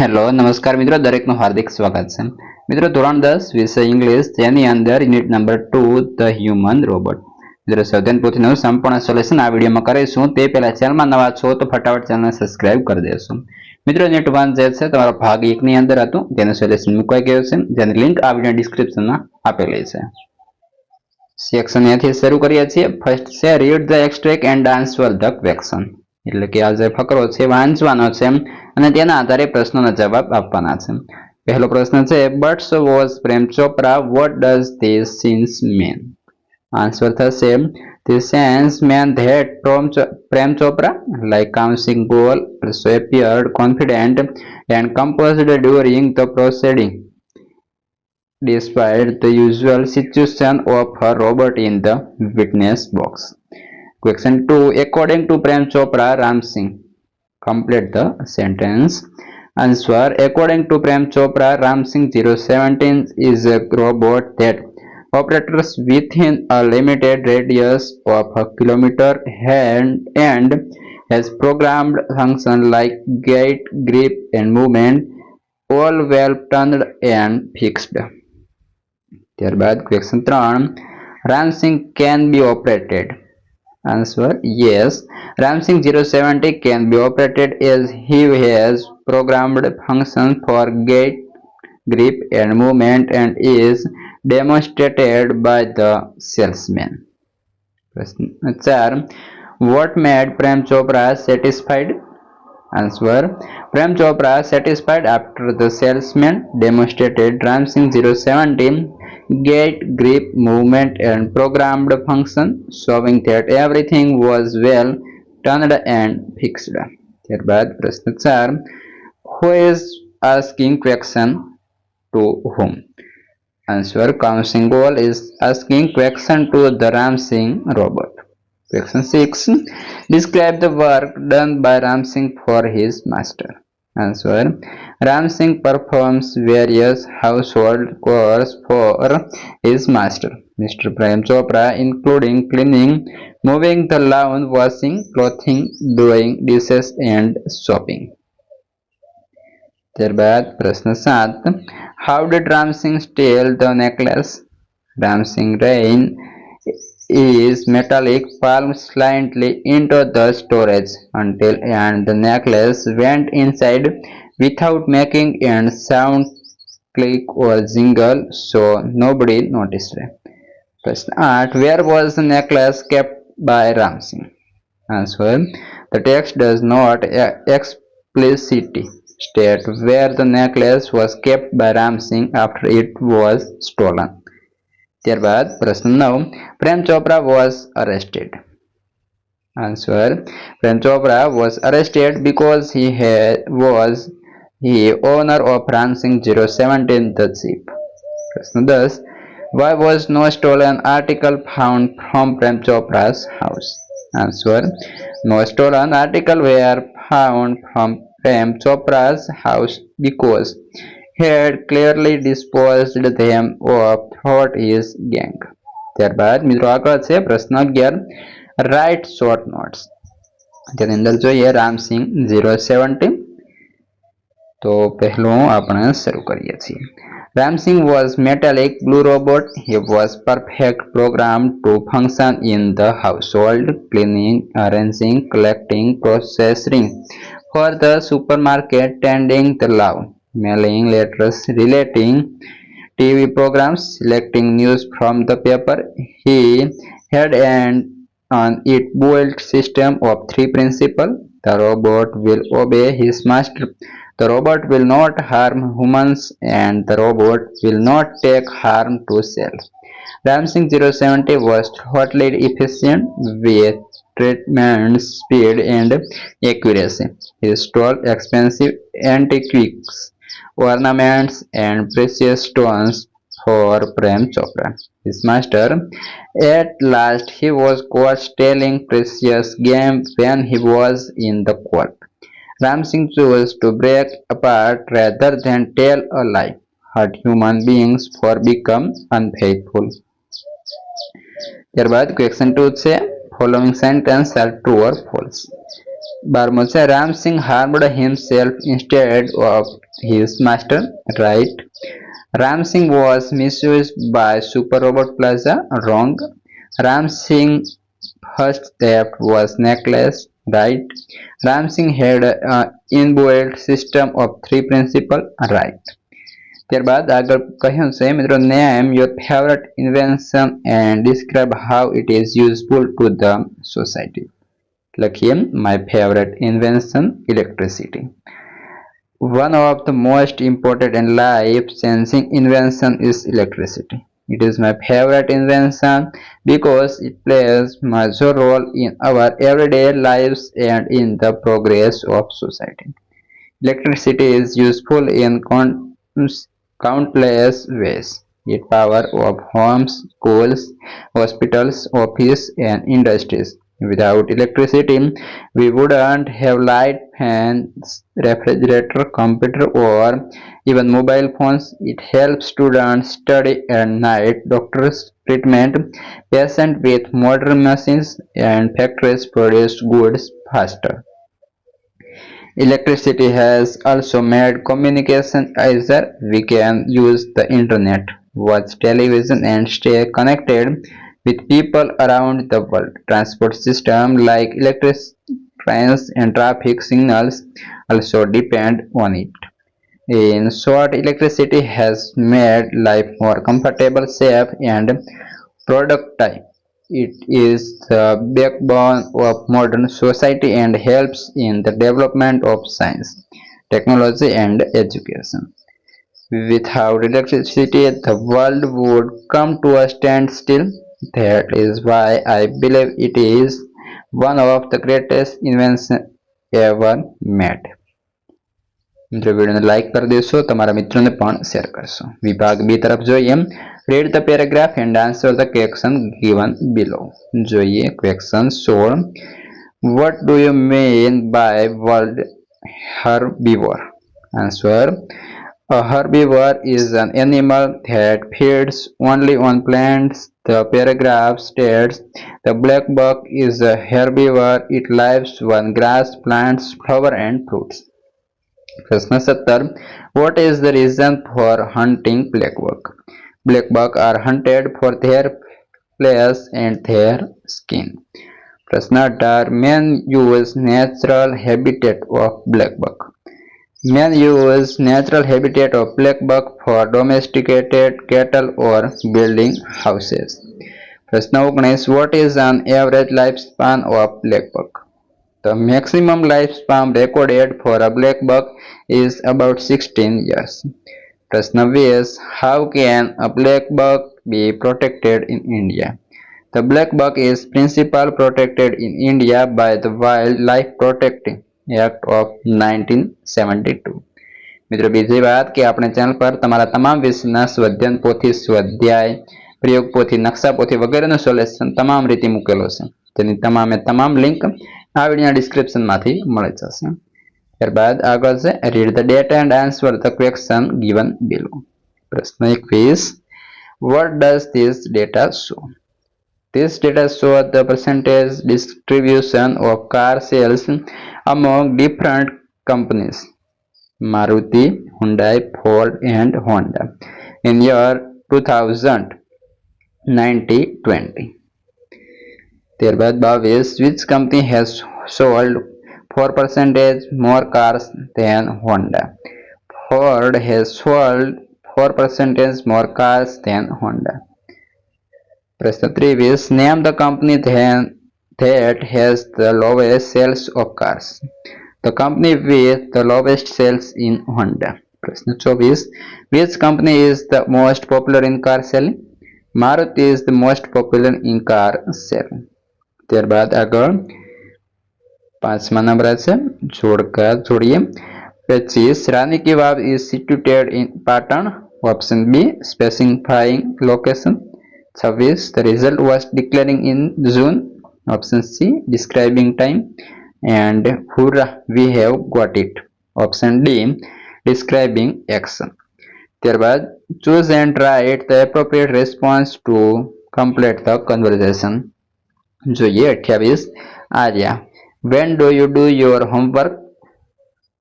Hello નમસ્કાર મિત્રો દરેકનું હાર્દિક સ્વાગત છે મિત્રો ધોરણ 10 વિષય ઇંગ્લિશ તેની અંદર unit number 2 the human robot મિત્રો સૌથી પૂછીનું સંપૂર્ણ સોલ્યુશન આ વિડીયોમાં કરીશું તે પહેલા ચેનલમાં નવા છો તો ફટાફટ ચેનલને સબસ્ક્રાઇબ કરી દેશો મિત્રો યુનિટ 1 જે છે તમારો ભાગ 1 ની અંદર હતું તેનું સોલ્યુશન મૂકવાઈ ગયું છે જેની લિંક આ વિડીયો ડિસ્ક્રિપ્શનમાં આપેલી છે સેક્શન અહીંયાથી શરૂ કરીએ છીએ ફર્સ્ટ છે read the extract and answer the question એટલે કે આ જે ફકરો છે વાંચવાનો છે અને તેના આધારે પ્રશ્નોના જવાબ આપવાના છે પહેલો પ્રશ્ન છે but so was Prem Chopra what does this scenes mean answer થશે The sense meant that Prem Chopra, like counting goal, also appeared confident and composed during the proceeding, despite the usual situation of her robot in the witness box. Question 2. According to Prem Chopra, Ram Singh. Complete the sentence. Answer. According to Prem Chopra, Ram Singh 017 is a robot that operates within a limited radius of a kilometer and has programmed functions like gait, grip, and movement, all well tuned and fixed. ત્યારબાદ question 3. Ram Singh can be operated. Answer. Yes, Ram Singh 070 can be operated as he has programmed functions for gait, grip, and movement and is demonstrated by the salesman. Question 4. What made Prem Chopra satisfied? Answer. Prem Chopra satisfied after the salesman demonstrated Ram Singh 017 gait, grip, movement and programmed function, showing that everything was well turned and fixed. ત્યારબાદ પ્રશ્ન 4. Who is asking question to whom? Answer. Counting goal is asking question to the Ram Singh robot. Question 6. Describe the work done by Ram Singh for his master. Answer. Ram Singh performs various household chores for his master, Mr. Prem Chopra, including cleaning, moving the lawn, washing clothing, doing dishes and shopping. ત્યારબાદ પ્રશ્ન 7. How did Ram Singh steal the necklace? Ram Singh ran his metallic palm slightly into the storage until and the necklace went inside without making any sound, click or jingle, so nobody noticed. Question 8. Where was the necklace kept by Ram Singh? Answer. The text does not explicitly state where the necklace was kept by Ram Singh after it was stolen. ત્યારબાદ પ્રશ્ન 9. Prem Chopra was arrested. Answer. Prem Chopra was arrested because he was the owner of Ram Singh 017 the ship. પ્રશ્ન 10. Why was no stolen article found from Prem Chopra's house? Answer. No stolen article were found from Prem Chopra's house because he had clearly disposed them of throughout his gang. ત્યારબાદ મિત્રો આગળ છે પ્રશ્ન 11. Write short notes. તેની અંદર જોઈએ રામસિંહ 070. તો પહેલું આપણે શરૂ કરીએ છીએ. Ram Singh was metallic blue robot. He was perfect programmed to function in the household, cleaning, arranging, collecting, processing for the supermarket, tending the lawn, mailing letters, relating TV programs, selecting news from the paper. He had an it-built system of 3 principles. The robot will obey his master. The robot will not harm humans and the robot will not take harm to self. Ram Singh 070 was totally efficient with treatment speed and accuracy. He stole expensive antiques, ornaments and precious stones for Prem Chopra, his master. At last he was caught stealing precious game when he was in the court. Ram Singh chose to break apart rather than tell a lie, hurt human beings for become unfaithful. ત્યારબાદ question 2 છે following sentence are true or false. 12 છે રામ સિંહ harmed himself instead of his master. Right. Ram Singh was misused by Super Robot Plaza. Wrong. Ram Singh's first theft was necklace. Right. Ram Singh had an inbuilt system of three principles. Right. ત્યારબાદ આગળ કહ્યું છે મિત્રો name your favorite invention and describe how it is useful to the society. લખીએ my favorite invention electricity. One of the most important and life-changing invention is electricity. It is my favorite invention because it plays major role in our everyday lives and in the progress of society. Electricity is useful in countless ways. It powers of homes, schools, hospitals, offices, and industries. Without electricity, we wouldn't have light, fans, refrigerator, computer, or even mobile phones. It helps students study at night, doctors treatment patients with modern machines, and factories produce goods faster. Electricity has also made communication easier. We can use the internet, watch television, and stay connected with people around the world. Transport systems like electric trains and traffic signals also depend on it. In short, electricity has made life more comfortable, safe, and productive. It is the backbone of modern society and helps in the development of science, technology, and education. Without electricity, the world would come to a standstill. That is why I believe it is one of the greatest inventions ever made. મિત્રો વિડીયોને like કરી દેશો, તમારા મિત્રોને પણ share કરશો. વિભાગ બી તરફ જોઈએ. Read the paragraph and answer the question given below. જોઈએ question 16. What do you mean by word herbivore? Answer. A herbivore is an animal that feeds only on plants. The paragraph states the black buck is a herbivore. It lives on grass, plants, flowers, and fruits. प्रश्न 17. What is the reason for hunting black buck? Black buck are hunted for their flesh and their skin. प्रश्न 18. Men use natural habitat of black buck. Men use natural habitat of black buck for domesticated cattle or building houses. प्रश्न 19. What is an average lifespan of black buck? The maximum lifespan recorded for a black buck is about 16 years. प्रश्न 20. How can a black buck be protected in India? The black buck is principally protected in India by the Wildlife Protecting Act of 1972. મિત્રો બીજી વાત કે આપણે channel પર તમારા તમામ વિષયના સ્વાધ્યાયન પોથી, સ્વાધ્યાય, પ્રયોગ પોથી, નકશા પોથી વગેરેનું સોલ્યુશન તમામ રીતે મૂકેલો છે. તેની તમામ લિંક આ વિડીયોના ડિસ્ક્રિપ્શનમાંથી મળી જશે. ત્યારબાદ આગળ છે read the data and answer the question given below. પ્રશ્ન 21. What does this data show? This data shows the percentage distribution of car sales among different companies Maruti, Hyundai, Ford, and Honda in year 2020. ત્યારબાદ 22. Which company has sold 4% more cars than Honda? Ford has sold 4% more cars than Honda. प्रश्न 23. Name the company that has the lowest sales of cars. The company with the lowest sales in Honda. प्रश्न 24. Which company is the most popular in car selling? Maruti is the most popular in car selling. ત્યારબાદ આગળ 5મા number છે જોડીએ. 25. Rani Ki Vav is situated in Patan. Option B. Specifying location. 26. The result was declaring in June. Option C. Describing time. And hurrah, we have got it. Option D. Describing action. ત્યારબાદ choose and write the appropriate response to complete the conversation. જોઈએ 28. Arya. When do you do your homework?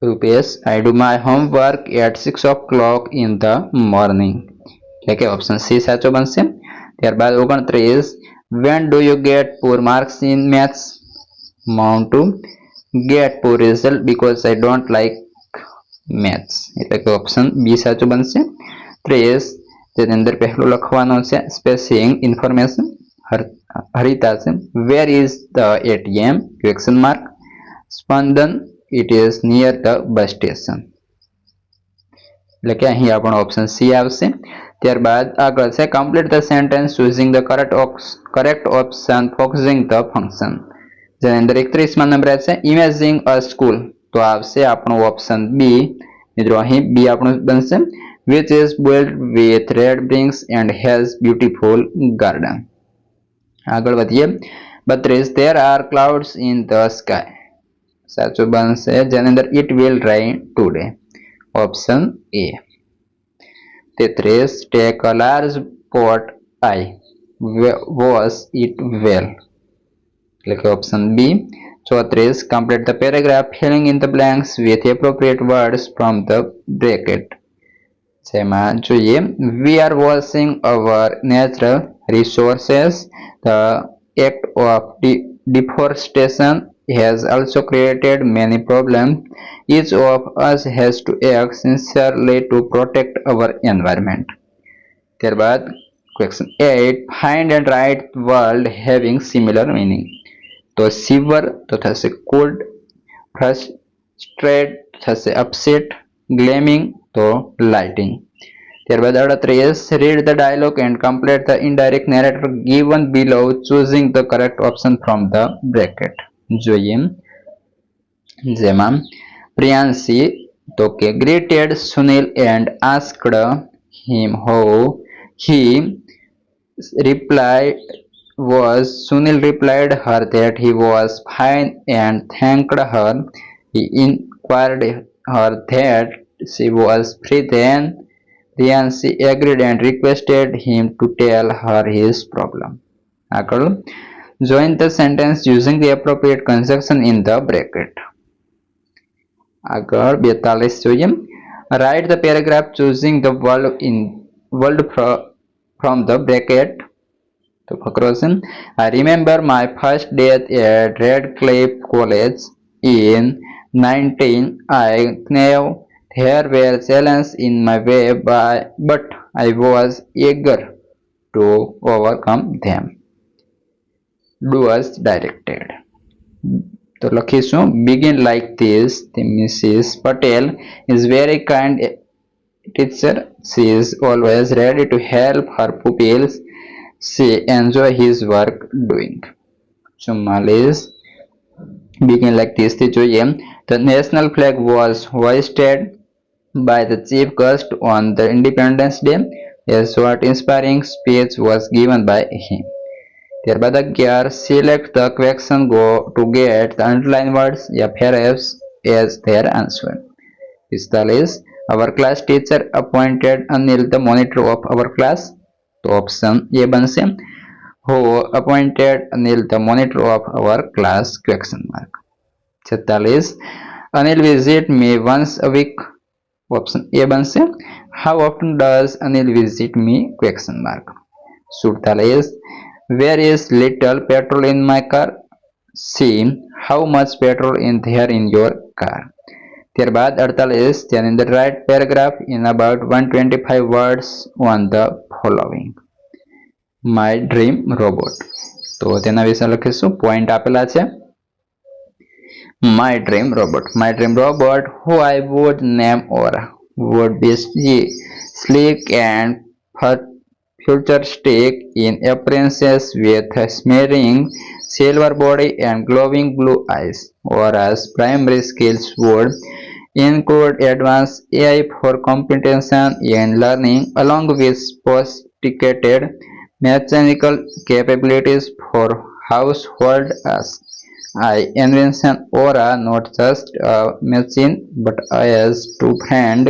Rupesh, I do my homework at 6 o'clock in the morning. એટલે કે option C સાચો બનશે. ત્યારબાદ 29, when do you get poor marks in maths? Mount to get poor result because I don't like maths. એટલે કે option B સાચું બનશે. 30, જેની અંદર પહેલું લખવાનું છે સ્પેસિંગ ઇન્ફોર્મેશન. હરિતા છે where is the ATM? question mark. Spandan, it is near the bus station. એટલે કે અહીં આપણો ઓપ્શન સી આવશે. ત્યારબાદ આગળ છે complete the sentence using the correct option focusing the function. જેની અંદર 31માં નંબર છે imagining a school, તો આવશે આપણો ઓપ્શન બી. મિત્રો અહીં બી આપણું બનશે which is built with red bricks and has beautiful garden. આગળ વધીએ. 32, there are clouds in the sky, સાચું બનશે જેની અંદર it will rain today, option A. 33, take a large pot, I wash it well, એટલે કે option B. 34, complete the paragraph filling in the blanks with appropriate words from the bracket. જેમાં જોઈએ we are washing our natural resources. The act of deforestation has also created many problems. Each of us has to act sincerely to protect our environment. ત્યારબાદ question 8, find and write word having similar meaning. તો shiver તો થશે cold, frustrate થશે upset, gleaming તો lighting. ત્યારબાદ 38, read the dialogue and complete the indirect narrator given below choosing the correct option from the bracket. જોઈએ જેમાં પ્રિયાંશી તો કે greeted Sunil and asked him how he replied was Sunil replied her that he was fine and thanked her. He inquired her that she was free then. Priyanshi agreed and requested him to tell her his problem. આગળ join the sentence using the appropriate conjunction in the bracket. આગળ 42 જોઈએ. Write the paragraph choosing the word from the bracket. તો ફકરો છે I remember my first day at Redcliffe College in 19. I knew there were challenges in my way, but I was eager to overcome them. Do as directed. તો લખીશું begin like this. Mrs. Patel is very kind teacher. She is always ready to help her pupils. She enjoy his work doing. 44, begin like this થી જોઈએ. The national flag was hoisted by the chief guest on the Independence Day. A short inspiring speech was given by him. ત્યારબાદ 11, select the question to get the underlined words perhaps as their answer. 45, our class teacher appointed Anil the monitor of our class. તો option A બનશે who appointed Anil the monitor of our class, question mark. 46, Anil visit me once a week. Option A બનશે how often does Anil visit me, question mark. 47, where is little petrol in my car? See how much petrol in there in your car. ત્યારબાદ 48, જેની અંદર write paragraph in about 125 words on the following. My dream robot, તો તેના વિશે લખીશું, point આપેલા છે. My dream robot who I would name Aura would be sleek and futuristic in appearances with a smearing silver body and glowing blue eyes. Aura's primary skills would include advanced AI for computation and learning along with sophisticated mechanical capabilities for household tasks. I envision Aura not just a machine but as a true friend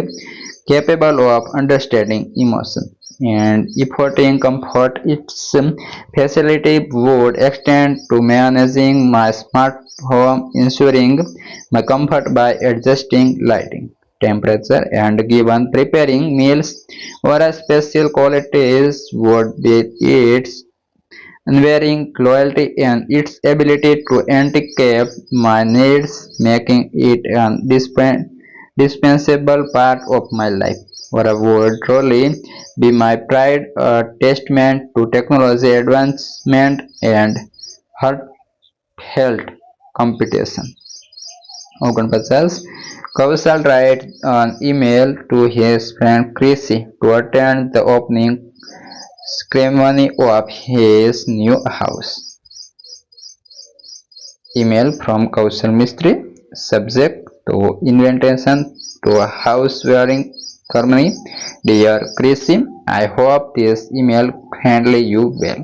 capable of understanding emotion. and efforting comfort. Its facility would extend to managing my smart home, ensuring my comfort by adjusting lighting, temperature, and given preparing meals. Or a special qualities would be its unwavering loyalty and its ability to anticipate my needs, making it an dispensable part of my life. Or would truly be my pride, a testament to technology advancement and heartfelt competition. 49. Kaushal writes an email to his friend Chrissy to attend the opening ceremony of his new house. Email from Kaushal Mistry, subject to invitation to a housewarming ceremony. Dear Chrissy, I hope this email handle you well.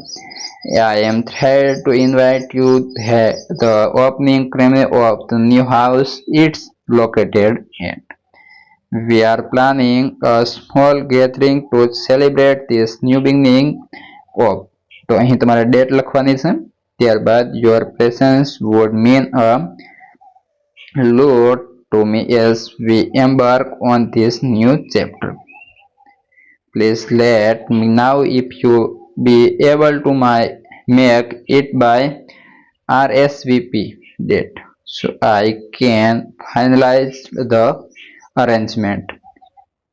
I am thrilled to invite you to the opening ceremony of the new house. It's located in. We are planning a small gathering to celebrate this new beginning of. તો અહીં તમારે date લખવાની છે. ત્યારબાદ your presence would mean a lot to me as we embark on this new chapter. Please let me know if you be able to make it by RSVP date so I can finalize the arrangement.